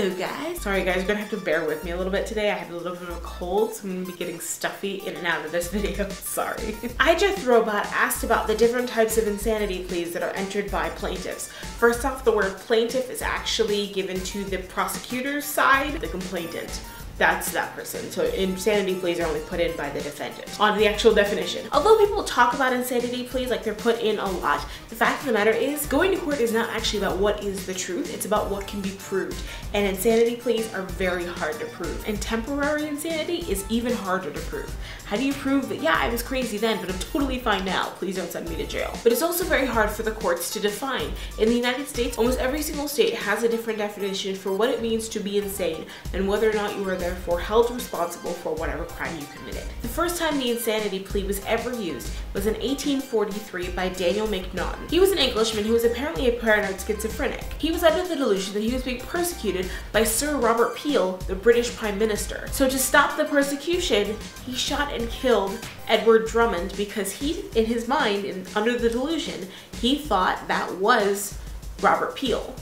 Hello guys! Sorry guys, you're gonna have to bear with me a little bit today. I have a little bit of a cold, so I'm gonna be getting stuffy in and out of this video. Sorry. I Jeff Robot asked about the different types of insanity pleas that are entered by plaintiffs. First off, the word plaintiff is actually given to the prosecutor's side, the complainant. That's that person. So insanity pleas are only put in by the defendant. On to the actual definition. Although people talk about insanity pleas like they're put in a lot, the fact of the matter is going to court is not actually about what is the truth, it's about what can be proved. And insanity pleas are very hard to prove. And temporary insanity is even harder to prove. How do you prove that, yeah, I was crazy then, but I'm totally fine now, please don't send me to jail? But it's also very hard for the courts to define. In the United States, almost every single state has a different definition for what it means to be insane and whether or not you are therefore held responsible for whatever crime you committed. The first time the insanity plea was ever used was in 1843 by Daniel Macnaghten. He was an Englishman who was apparently a paranoid schizophrenic. He was under the delusion that he was being persecuted by Sir Robert Peel, the British Prime Minister. So to stop the persecution, he shot and killed Edward Drummond because he, in his mind, under the delusion, he thought that was Robert Peel.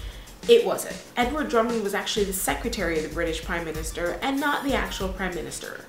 It wasn't. Edward Drummond was actually the secretary of the British Prime Minister and not the actual Prime Minister.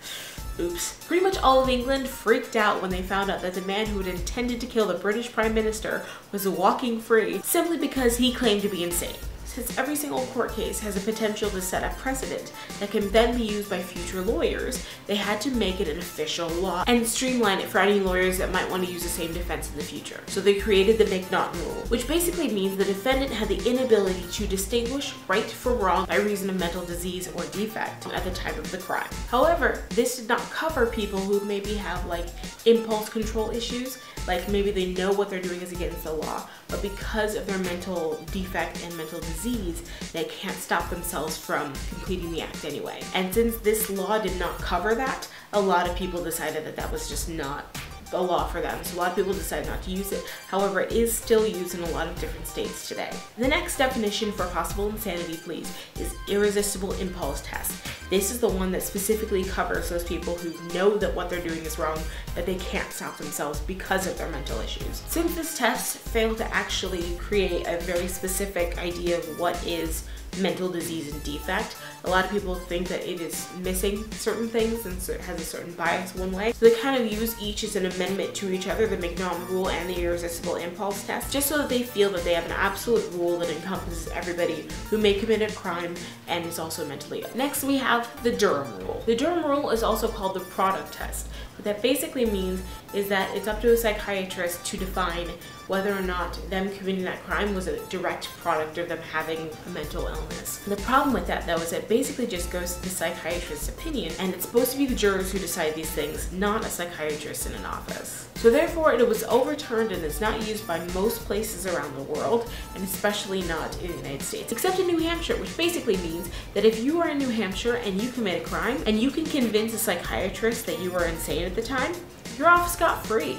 Oops. Pretty much all of England freaked out when they found out that the man who had intended to kill the British Prime Minister was walking free simply because he claimed to be insane. Since every single court case has a potential to set a precedent that can then be used by future lawyers, they had to make it an official law and streamline it for any lawyers that might want to use the same defense in the future. So they created the Macnaghten rule, which basically means the defendant had the inability to distinguish right from wrong by reason of mental disease or defect at the time of the crime. However, this did not cover people who maybe have like impulse control issues, like maybe they know what they're doing is against the law, but because of their mental defect and mental disease, they can't stop themselves from completing the act anyway. And since this law did not cover that, a lot of people decided that that was just not a law for them. So a lot of people decided not to use it. However, it is still used in a lot of different states today. The next definition for possible insanity pleas is irresistible impulse test. This is the one that specifically covers those people who know that what they're doing is wrong, but they can't stop themselves because of their mental issues. Since this test failed to actually create a very specific idea of what is mental disease and defect, a lot of people think that it is missing certain things and so it has a certain bias one way. So they kind of use each as an amendment to each other, the Macnaghten rule and the irresistible impulse test, just so that they feel that they have an absolute rule that encompasses everybody who may commit a crime and is also mentally ill. Next we have the Durham rule. The Durham rule is also called the product test. What that basically means is that it's up to a psychiatrist to define whether or not them committing that crime was a direct product of them having a mental illness. The problem with that though is it basically just goes to the psychiatrist's opinion, and it's supposed to be the jurors who decide these things, not a psychiatrist in an office. So therefore it was overturned and is not used by most places around the world, and especially not in the United States, except in New Hampshire, which basically means that if you are in New Hampshire and you commit a crime and you can convince a psychiatrist that you were insane at the time, you're off scot-free.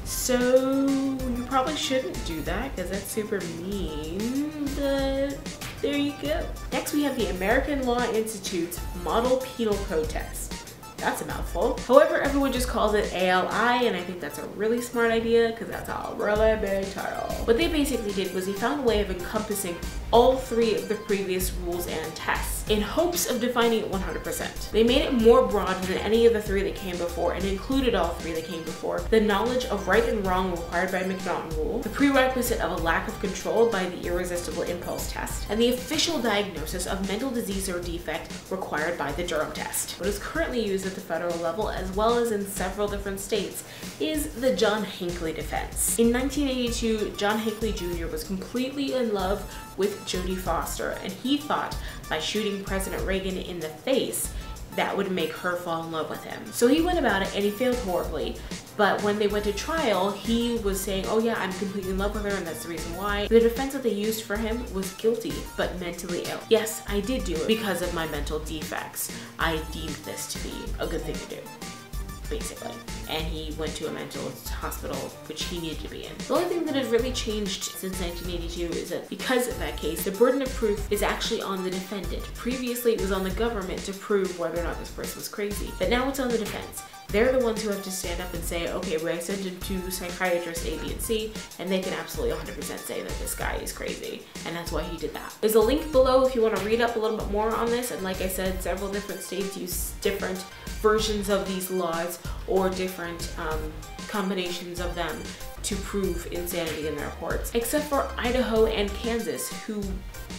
So you probably shouldn't do that because that's super mean, but there you go. Next we have the American Law Institute's Model Penal Code Test. That's a mouthful. However, everyone just calls it ALI, and I think that's a really smart idea because that's a really big title. What they basically did was he found a way of encompassing all three of the previous rules and tests in hopes of defining it 100%. They made it more broad than any of the three that came before and included all three that came before: the knowledge of right and wrong required by Macnaghten rule, the prerequisite of a lack of control by the irresistible impulse test, and the official diagnosis of mental disease or defect required by the Durham test. What is currently used at the federal level, as well as in several different states, is the John Hinckley defense. In 1982, John Hinckley Jr. was completely in love with Jodie Foster, and he thought by shooting President Reagan in the face, that would make her fall in love with him. So he went about it and he failed horribly. But when they went to trial, he was saying, oh yeah, I'm completely in love with her and that's the reason why. The defense that they used for him was guilty, but mentally ill. Yes, I did do it because of my mental defects. I deemed this to be a good thing to do, basically. And he went to a mental hospital, which he needed to be in. The only thing that has really changed since 1982 is that because of that case, the burden of proof is actually on the defendant. Previously, it was on the government to prove whether or not this person was crazy, but now it's on the defense. they're the ones who have to stand up and say, okay, well, I sent him to psychiatrist A, B, and C, and they can absolutely 100% say that this guy is crazy, and that's why he did that. There's a link below if you want to read up a little bit more on this, and like I said, several different states use different versions of these laws or different combinations of them to prove insanity in their courts, except for Idaho and Kansas, who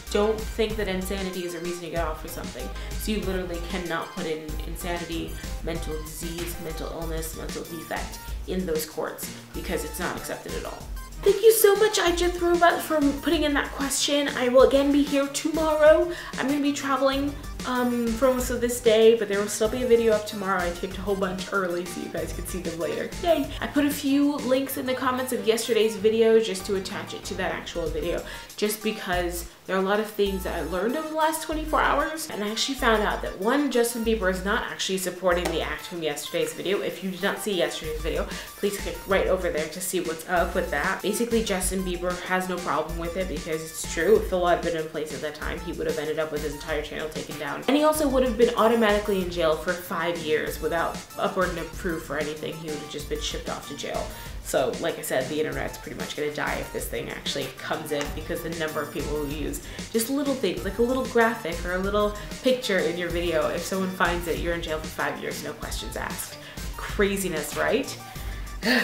don't think that insanity is a reason to get off for something. So you literally cannot put in insanity, mental disease, mental illness, mental defect in those courts because it's not accepted at all. Thank you so much, Irresistible, for putting in that question. I will again be here tomorrow. I'm gonna be traveling for most of this day, but there will still be a video up tomorrow. I taped a whole bunch early so you guys can see them later. Yay! I put a few links in the comments of yesterday's video just to attach it to that actual video, just because there are a lot of things that I learned over the last 24 hours, and I actually found out that one, Justin Bieber is not actually supporting the act from yesterday's video. If you did not see yesterday's video, please click right over there to see what's up with that. Basically, Justin Bieber has no problem with it because it's true. If the law had been in place at that time, he would have ended up with his entire channel taken down. And he also would have been automatically in jail for 5 years without a burden of proof or anything. He would have just been shipped off to jail. So like I said, the internet's pretty much gonna die if this thing actually comes in, because the number of people who use just little things like a little graphic or a little picture in your video, if someone finds it, you're in jail for 5 years, no questions asked. Craziness, right?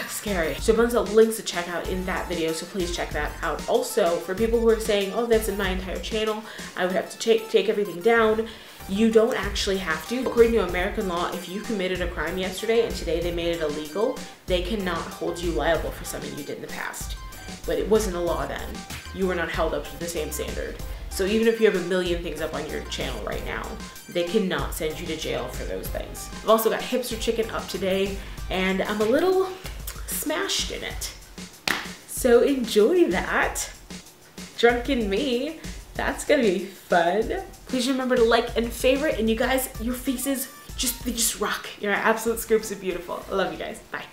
Scary. So a bunch of links to check out in that video, so please check that out. Also, for people who are saying, oh, that's in my entire channel, I would have to take everything down. You don't actually have to. According to American law, if you committed a crime yesterday and today they made it illegal, they cannot hold you liable for something you did in the past. But it wasn't a law then. You were not held up to the same standard. So even if you have a million things up on your channel right now, they cannot send you to jail for those things. I've also got Hipster Chicken up today, and I'm a little smashed in it. So enjoy that. Drunken me. That's gonna be fun. Please remember to like and favorite, and you guys, your faces, they just rock. Your absolute scoops are beautiful. I love you guys. Bye.